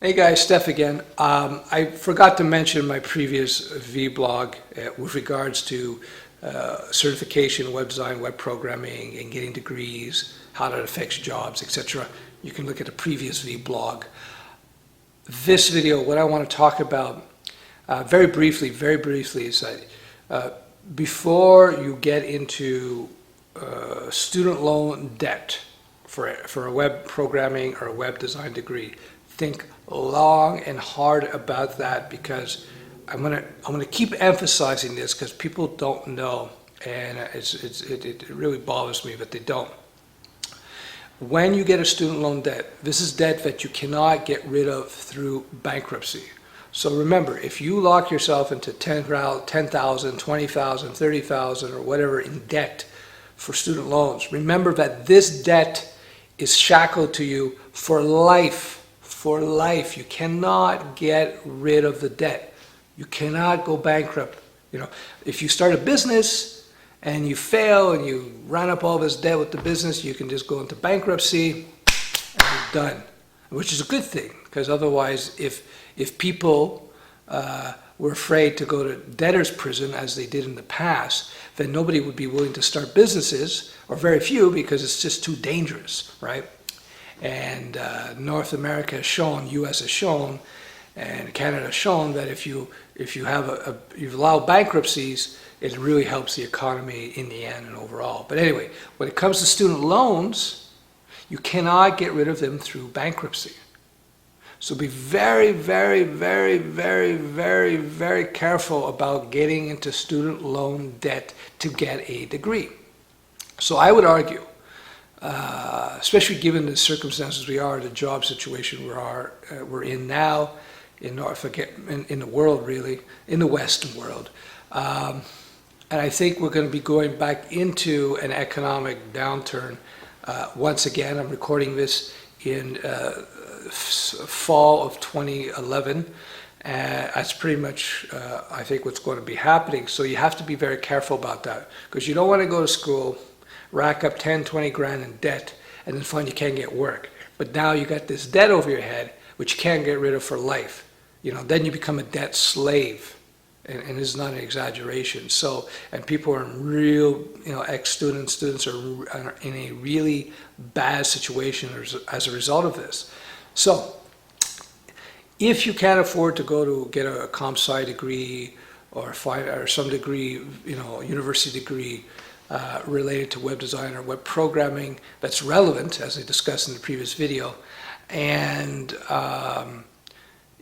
Hey guys, Steph again. I forgot to mention my previous vlog with regards to certification, web design, web programming, and getting degrees, how that affects jobs, etc. You can look at the previous vlog. This video, what I want to talk about very briefly is that before you get into student loan debt for a web programming or a web design degree, think long and hard about that, because I'm gonna keep emphasizing this because people don't know, and it really bothers me that they don't. When you get a student loan debt, this is debt that you cannot get rid of through bankruptcy. So remember, if you lock yourself into $10,000, $20,000, $30,000 or whatever in debt for student loans, remember that this debt is shackled to you for life. For life. You cannot get rid of the debt. You cannot go bankrupt. You know, if you start a business and you fail and you run up all this debt with the business, you can just go into bankruptcy and you're done, which is a good thing, because otherwise, if people were afraid to go to debtor's prison as they did in the past, then nobody would be willing to start businesses, or very few, because it's just too dangerous, right? And North America has shown, U.S. has shown, and Canada has shown that if you allow bankruptcies, it really helps the economy in the end and overall. But anyway, when it comes to student loans, you cannot get rid of them through bankruptcy. So be very, very, very, very, very, very careful about getting into student loan debt to get a degree. So I would argue, especially given the circumstances we are, the job situation we're in now in the world, really, in the Western world. And I think we're going to be going back into an economic downturn. Once again, I'm recording this in fall of 2011. That's pretty much, I think, what's going to be happening. So you have to be very careful about that, because you don't want to go to school, rack up 10, 20 grand in debt, and then find you can't get work. But now you got this debt over your head, which you can't get rid of for life. You know, then you become a debt slave, and this is not an exaggeration. So, and people are in real, students are in a really bad situation as a result of this. So, if you can't afford to go to get a comp sci degree or some degree, a university degree, related to web design or web programming that's relevant, as I discussed in the previous video, and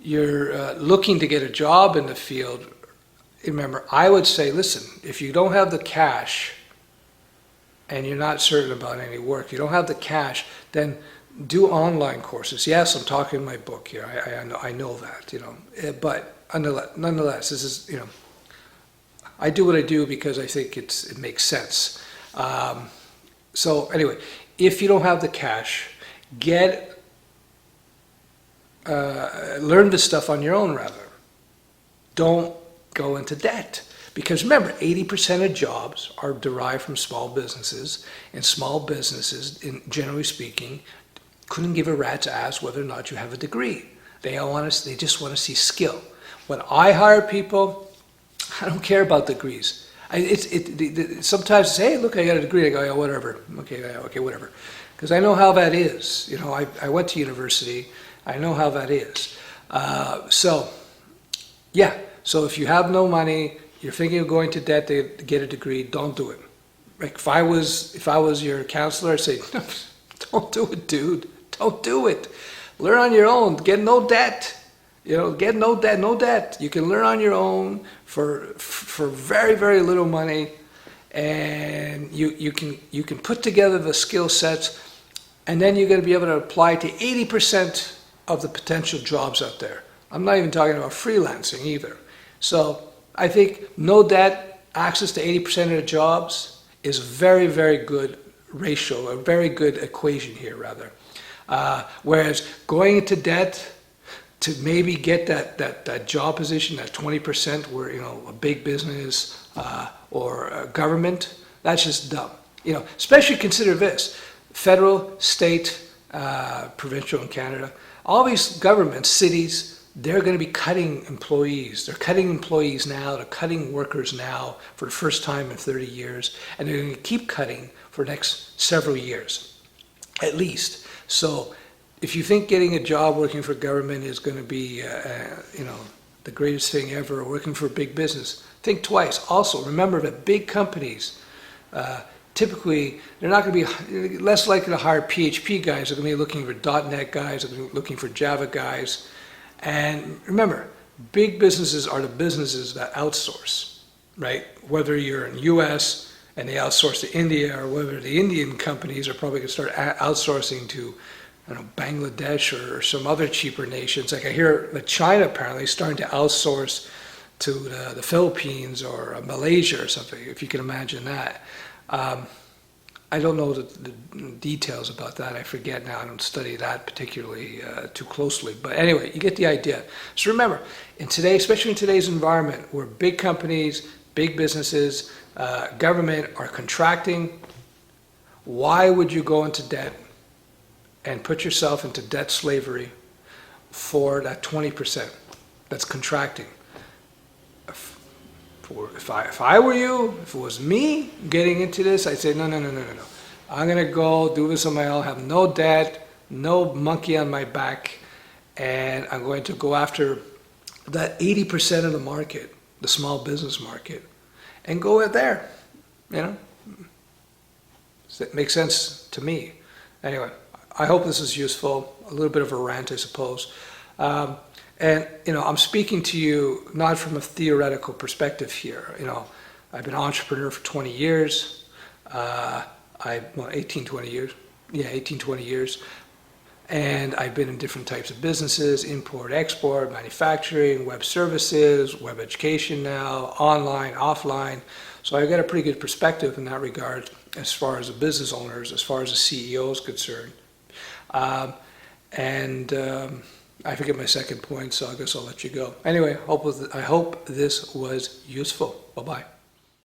you're looking to get a job in the field, remember, I would say, listen, if you don't have the cash and you're not certain about any work, you don't have the cash, then do online courses. Yes, I'm talking in my book here, I know that, but nonetheless, this is, I do what I do because I think it makes sense. So anyway, if you don't have the cash, learn this stuff on your own, rather. Don't go into debt. Because remember, 80% of jobs are derived from small businesses, and small businesses, generally speaking, couldn't give a rat's ass whether or not you have a degree. They just want to see skill. When I hire people, I don't care about degrees. Sometimes I say, hey, look, I got a degree. I go, yeah, whatever. Okay, whatever. Because I know how that is. I went to university. I know how that is. So if you have no money, you're thinking of going to debt to get a degree, don't do it. Like if I was your counselor, I'd say, no, don't do it, dude. Don't do it. Learn on your own. Get no debt. Get no debt. You can learn on your own for very, very little money, and you can put together the skill sets, and then you're going to be able to apply to 80% of the potential jobs out there. I'm not even talking about freelancing either. So I think no debt, access to 80% of the jobs is a very, very good ratio, a very good equation here, rather. Whereas going into debt to maybe get that job position, that 20% where, a big business or a government, that's just dumb. Especially consider this, federal, state, provincial in Canada, all these governments, cities, they're going to be cutting employees. They're cutting employees now. They're cutting workers now for the first time in 30 years. And they're going to keep cutting for the next several years, at least. So if you think getting a job working for government is going to be, the greatest thing ever, working for a big business, think twice. Also, remember that big companies, typically, they're not going to be less likely to hire PHP guys. They're going to be looking for .NET guys. They're going to be looking for Java guys. And remember, big businesses are the businesses that outsource, right? Whether you're in the U.S. and they outsource to India, or whether the Indian companies are probably going to start outsourcing to, Bangladesh or some other cheaper nations. Like I hear that China apparently is starting to outsource to the Philippines or Malaysia or something, if you can imagine that. I don't know the details about that. I forget now. I don't study that particularly too closely. But anyway, you get the idea. So remember, especially in today's environment, where big companies, big businesses, government are contracting, why would you go into debt and put yourself into debt slavery for that 20% that's contracting? If I were you, if it was me getting into this, I'd say, no. I'm going to go do this on my own, have no debt, no monkey on my back, and I'm going to go after that 80% of the market, the small business market, and go in there, Does that make sense to me? Anyway, I hope this is useful. A little bit of a rant, I suppose. I'm speaking to you not from a theoretical perspective here. I've been an entrepreneur for 20 years. 18, 20 years. Yeah, 18, 20 years. And I've been in different types of businesses, import, export, manufacturing, web services, web education now, online, offline. So I've got a pretty good perspective in that regard as far as the business owners, as far as the CEO is concerned. I forget my second point, so I guess I'll let you go. Anyway, I hope this was useful. Bye-bye.